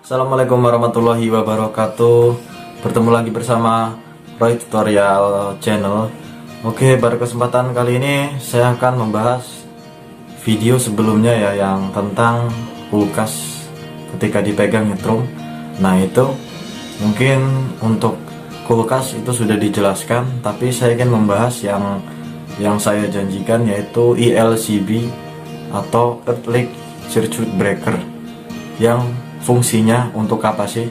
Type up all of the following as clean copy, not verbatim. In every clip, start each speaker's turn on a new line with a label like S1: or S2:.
S1: Assalamualaikum warahmatullahi wabarakatuh. Bertemu lagi bersama Roy Tutorial Channel. Oke, pada kesempatan kali ini saya akan membahas video sebelumnya ya, yang tentang kulkas ketika dipegang nyetrum. Nah, itu mungkin untuk kulkas itu sudah dijelaskan, tapi saya ingin membahas yang saya janjikan, yaitu ELCB atau Earthly Circuit Breaker, yang fungsinya untuk apa sih?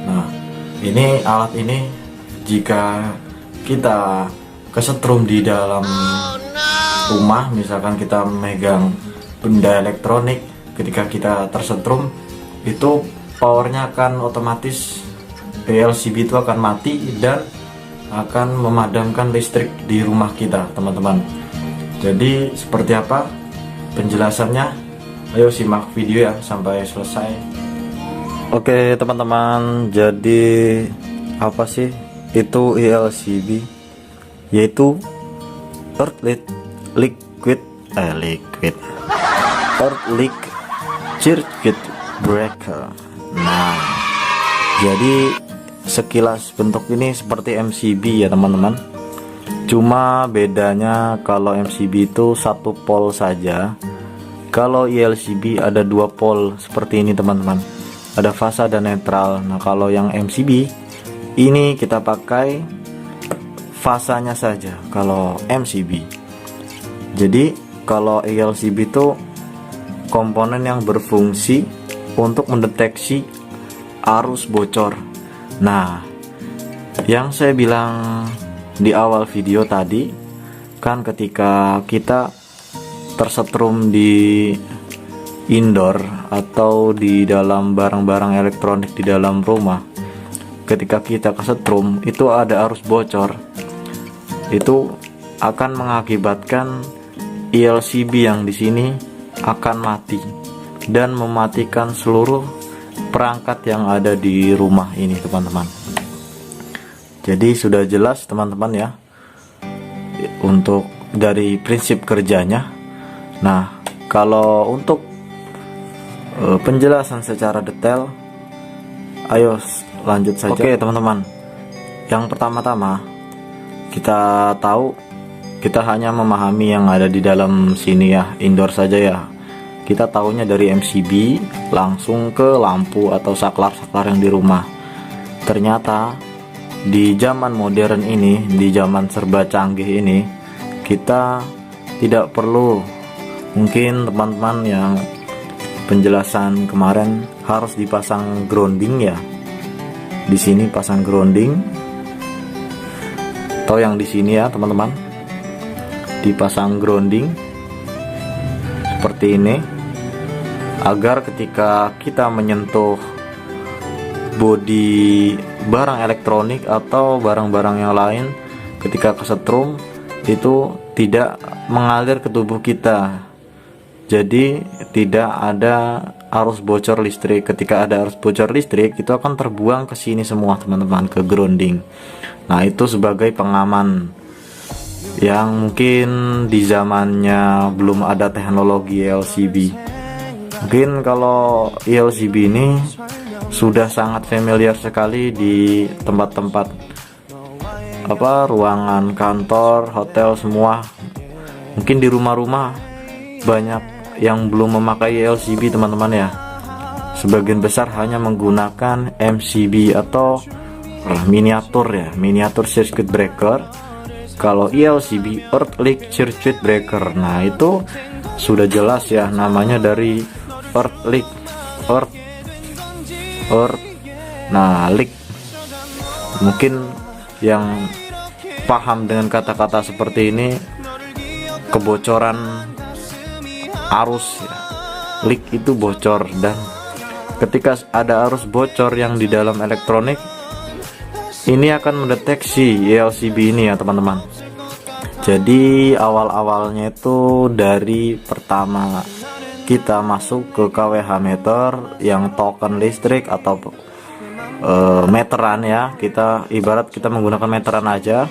S1: Nah, ini alat ini jika kita kesetrum di dalam rumah, misalkan kita memegang benda elektronik, ketika kita tersetrum itu powernya akan otomatis, PLCB itu akan mati dan akan memadamkan listrik di rumah kita, teman-teman. Jadi seperti apa penjelasannya? Ayo simak video ya sampai selesai. Oke teman-teman, jadi apa sih itu ELCB? Yaitu Earthly Circuit Breaker. Nah, jadi sekilas bentuk ini seperti MCB ya teman-teman. Cuma bedanya kalau MCB itu satu pole saja, kalau ELCB ada dua pole seperti ini teman-teman, ada fasa dan netral. Nah, kalau yang MCB ini kita pakai fasanya saja kalau MCB. Jadi kalau ELCB itu komponen yang berfungsi untuk mendeteksi arus bocor. Nah, yang saya bilang di awal video tadi kan, ketika kita tersetrum di indoor atau di dalam barang-barang elektronik di dalam rumah, ketika kita kesetrum itu ada arus bocor, itu akan mengakibatkan ELCB yang di sini akan mati dan mematikan seluruh perangkat yang ada di rumah ini, teman-teman. Jadi sudah jelas teman-teman ya untuk dari prinsip kerjanya. Nah, kalau untuk penjelasan secara detail, ayo lanjut saja. Oke teman-teman, yang pertama-tama kita tahu, kita hanya memahami yang ada di dalam sini ya, indoor saja ya. Kita tahunya dari MCB langsung ke lampu atau saklar-saklar yang di rumah. Ternyata di zaman modern ini, di zaman serba canggih ini, kita tidak perlu, mungkin teman-teman yang penjelasan kemarin harus dipasang grounding ya. Di sini pasang grounding, atau yang di sini ya teman-teman, dipasang grounding seperti ini, agar ketika kita menyentuh bodi barang elektronik atau barang-barang yang lain, ketika kesetrum itu tidak mengalir ke tubuh kita. Jadi tidak ada arus bocor listrik. Ketika ada arus bocor listrik, itu akan terbuang ke sini semua teman-teman, ke grounding. Nah, itu sebagai pengaman yang mungkin di zamannya belum ada teknologi ELCB. Mungkin kalau ELCB ini sudah sangat familiar sekali di tempat-tempat ruangan kantor, hotel semua. Mungkin di rumah-rumah banyak yang belum memakai ELCB teman-teman ya. Sebagian besar hanya menggunakan MCB atau miniatur ya, miniatur circuit breaker. Kalau ELCB, Earthly Circuit Breaker, nah itu sudah jelas ya, namanya dari Earth. Nah, leak. Mungkin yang paham dengan kata-kata seperti ini, kebocoran arus ya. Leak itu bocor, dan ketika ada arus bocor yang di dalam elektronik, ini akan mendeteksi ELCB ini ya teman-teman. Jadi awal-awalnya itu dari pertama kita masuk ke KWH meter yang token listrik atau meteran ya, kita ibarat kita menggunakan meteran aja.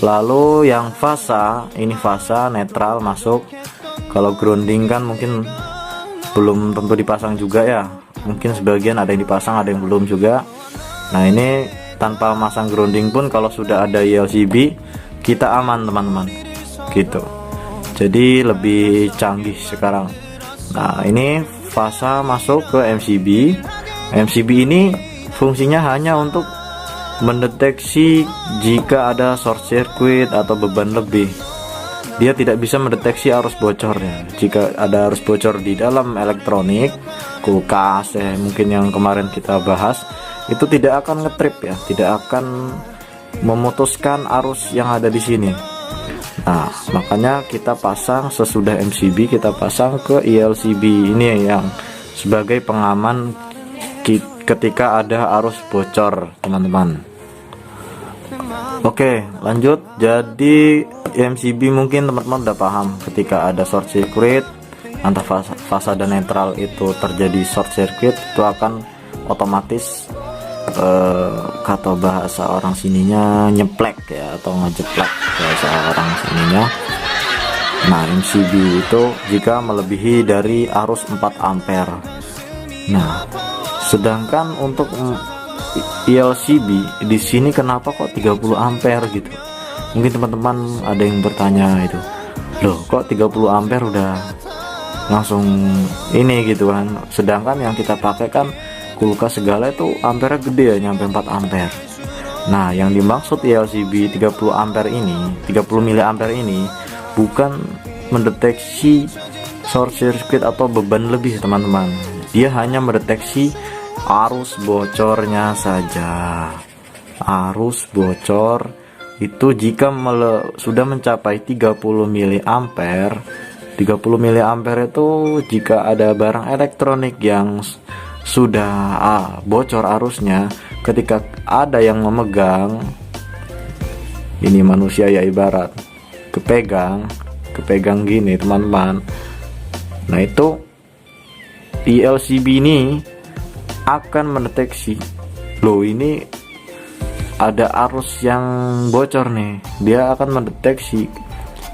S1: Lalu yang fasa, ini fasa netral masuk. Kalau grounding kan mungkin belum tentu dipasang juga ya, mungkin sebagian ada yang dipasang, ada yang belum juga. Nah ini tanpa masang grounding pun kalau sudah ada ILCB kita aman teman-teman gitu. Jadi lebih canggih sekarang. Nah ini fasa masuk ke MCB. MCB ini fungsinya hanya untuk mendeteksi jika ada short circuit atau beban lebih. Dia tidak bisa mendeteksi arus bocornya. Jika ada arus bocor di dalam elektronik, kulkas mungkin yang kemarin kita bahas, itu tidak akan ngetrip ya, tidak akan memutuskan arus yang ada di sini. Nah makanya kita pasang sesudah MCB, kita pasang ke ILCB ini yang sebagai pengaman ketika ada arus bocor teman-teman. Oke lanjut. Jadi MCB mungkin teman-teman udah paham, ketika ada short circuit antara fasa dan netral itu terjadi short circuit, itu akan otomatis kata bahasa orang sininya nyeplek ya, atau ngejeplek bahasa orang sininya. Nah MCB itu jika melebihi dari arus 4 ampere. Nah sedangkan untuk ILCB di sini kenapa kok 30 ampere gitu? Mungkin teman-teman ada yang bertanya itu, loh kok 30 ampere udah langsung ini gitu kan, sedangkan yang kita pakai kan kulkas segala itu ampere gede ya, nyampe 4 ampere. Nah yang dimaksud ILCB 30 ampere ini, 30 miliampere ini bukan mendeteksi short circuit atau beban lebih teman-teman, dia hanya mendeteksi arus bocornya saja. Arus bocor itu jika sudah mencapai 30 miliampere. 30 miliampere itu jika ada barang elektronik yang sudah bocor arusnya, ketika ada yang memegang, ini manusia ya ibarat kepegang gini teman-teman. Nah itu ILCB ini akan mendeteksi, loh ini ada arus yang bocor nih. Dia akan mendeteksi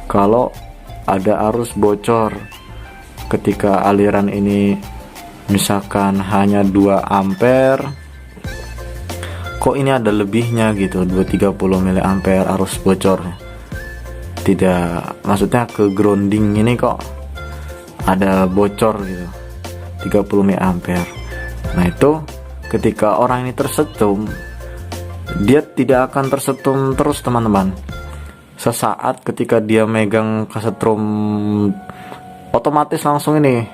S1: kalau ada arus bocor ketika aliran ini misalkan hanya 2 ampere, kok ini ada lebihnya gitu, 30 miliampere arus bocornya. Tidak, maksudnya ke grounding ini kok ada bocor gitu, 30 miliampere. Nah itu ketika orang ini tersetrum, dia tidak akan tersetrum terus teman-teman. Sesaat ketika dia megang kesetrum, otomatis langsung ini,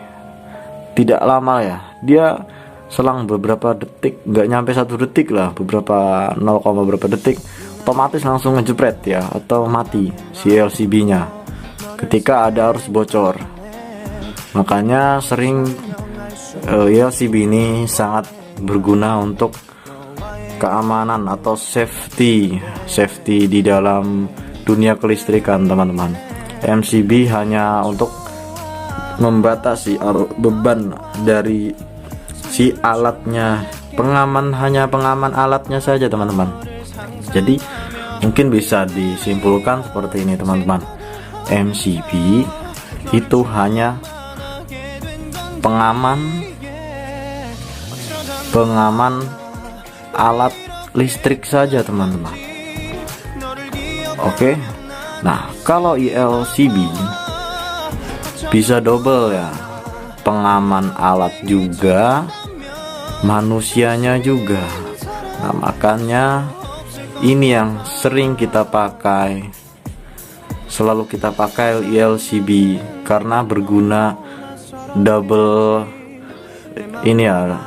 S1: tidak lama ya, dia selang beberapa detik, nggak nyampe 1 detik lah, beberapa 0, berapa detik, otomatis langsung ngejepret ya, atau mati si LCB nya ketika ada arus bocor. Makanya sering LCB ini sangat berguna untuk keamanan atau safety di dalam dunia kelistrikan teman-teman. MCB hanya untuk membatasi beban dari si alatnya, hanya pengaman alatnya saja teman-teman. Jadi mungkin bisa disimpulkan seperti ini teman-teman, MCB itu hanya pengaman alat listrik saja teman-teman. Oke. Nah kalau ILCB bisa double ya, pengaman alat juga, manusianya juga. Nah makanya ini yang sering kita pakai, selalu kita pakai ILCB karena berguna double ini ya,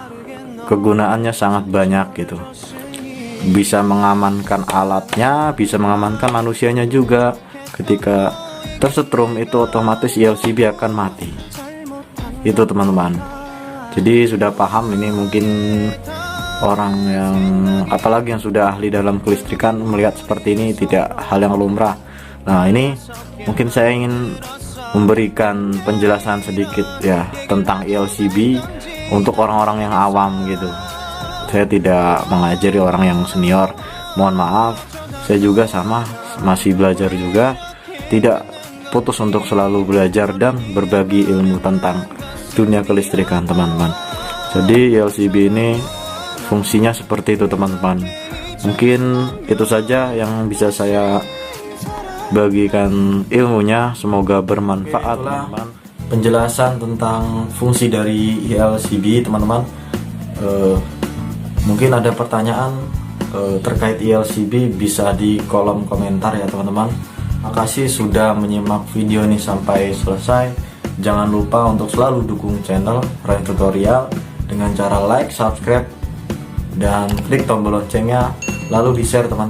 S1: kegunaannya sangat banyak gitu. Bisa mengamankan alatnya, bisa mengamankan manusianya juga. Ketika tersetrum itu otomatis ILCB akan mati. Itu teman-teman. Jadi sudah paham ini, mungkin orang yang apalagi yang sudah ahli dalam kelistrikan melihat seperti ini tidak hal yang lumrah. Nah ini mungkin saya ingin memberikan penjelasan sedikit ya tentang ILCB untuk orang-orang yang awam gitu. Saya tidak mengajari orang yang senior, mohon maaf. Saya juga sama, masih belajar juga, tidak putus untuk selalu belajar dan berbagi ilmu tentang dunia kelistrikan teman-teman. Jadi LCB ini fungsinya seperti itu teman-teman. Mungkin itu saja yang bisa saya bagikan ilmunya, semoga bermanfaat teman-teman. Penjelasan tentang fungsi dari LCB teman-teman. Mungkin ada pertanyaan terkait LCB, bisa di kolom komentar ya teman-teman. Makasih sudah menyimak video ini sampai selesai. Jangan lupa untuk selalu dukung channel Ryan Tutorial dengan cara like, subscribe, dan klik tombol loncengnya, lalu di share teman-teman.